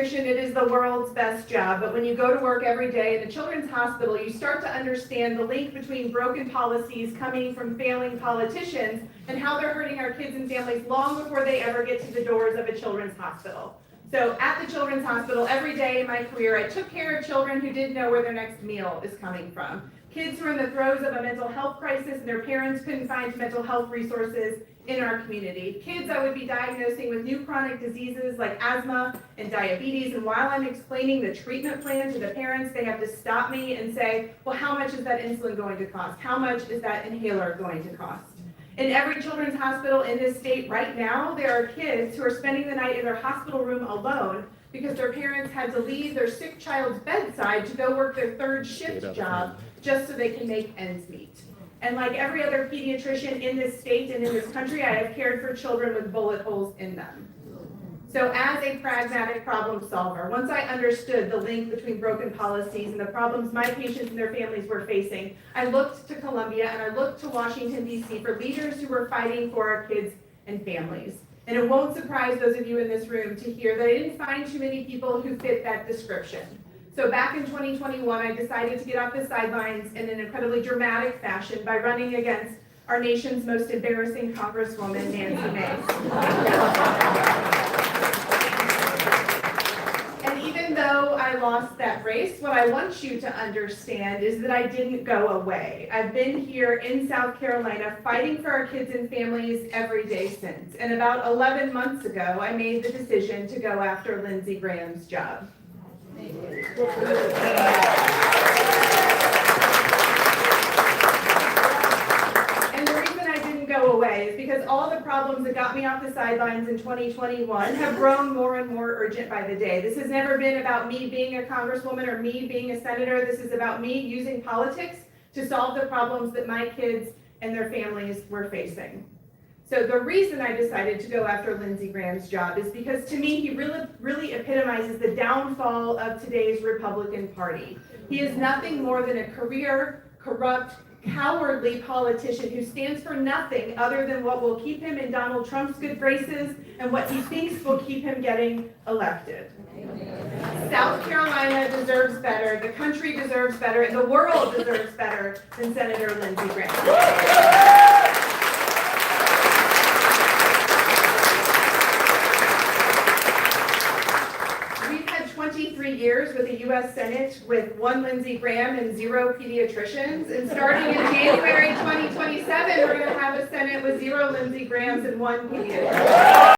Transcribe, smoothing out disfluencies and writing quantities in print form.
pediatrician, it is the world's best job, but when you go to work every day in a children's hospital, you start to understand the link between broken policies coming from failing politicians and how they're hurting our kids and families long before they ever get to the doors of a children's hospital. So at the children's hospital, every day in my career, I took care of children who didn't know where their next meal is coming from. Kids who are in the throes of a mental health crisis and their parents couldn't find mental health resources in our community. Kids I would be diagnosing with new chronic diseases like asthma and diabetes, and while I'm explaining the treatment plan to the parents, they have to stop me and say, well, how much is that insulin going to cost? How much is that inhaler going to cost? In every children's hospital in this state right now, there are kids who are spending the night in their hospital room alone because their parents had to leave their sick child's bedside to go work their third shift job just so they can make ends meet. And like every other pediatrician in this state and in this country, I have cared for children with bullet holes in them. So as a pragmatic problem solver, once I understood the link between broken policies and the problems my patients and their families were facing, I looked to Columbia and I looked to Washington, D.C. for leaders who were fighting for our kids and families. And it won't surprise those of you in this room to hear that I didn't find too many people who fit that description. So back in 2021, I decided to get off the sidelines in an incredibly dramatic fashion by running against our nation's most embarrassing Congresswoman, Nancy Mace. And even though I lost that race, what I want you to understand is that I didn't go away. I've been here in South Carolina fighting for our kids and families every day since. And about 11 months ago, I made the decision to go after Lindsey Graham's job. And the reason I didn't go away is because all the problems that got me off the sidelines in 2021 have grown more and more urgent by the day. This has never been about me being a congresswoman or me being a senator. This is about me using politics to solve the problems that my kids and their families were facing. So the reason I decided to go after Lindsey Graham's job is because to me, he really epitomizes the downfall of today's Republican Party. He is nothing more than a career, corrupt, cowardly politician who stands for nothing other than what will keep him in Donald Trump's good graces and what he thinks will keep him getting elected. South Carolina deserves better, the country deserves better, and the world deserves better than Senator Lindsey Graham. We've had 23 years with the U.S. Senate with 1 Lindsey Graham and 0 pediatricians, and starting in January 2027, we're going to have a Senate with 0 Lindsey Grahams and 1 pediatrician.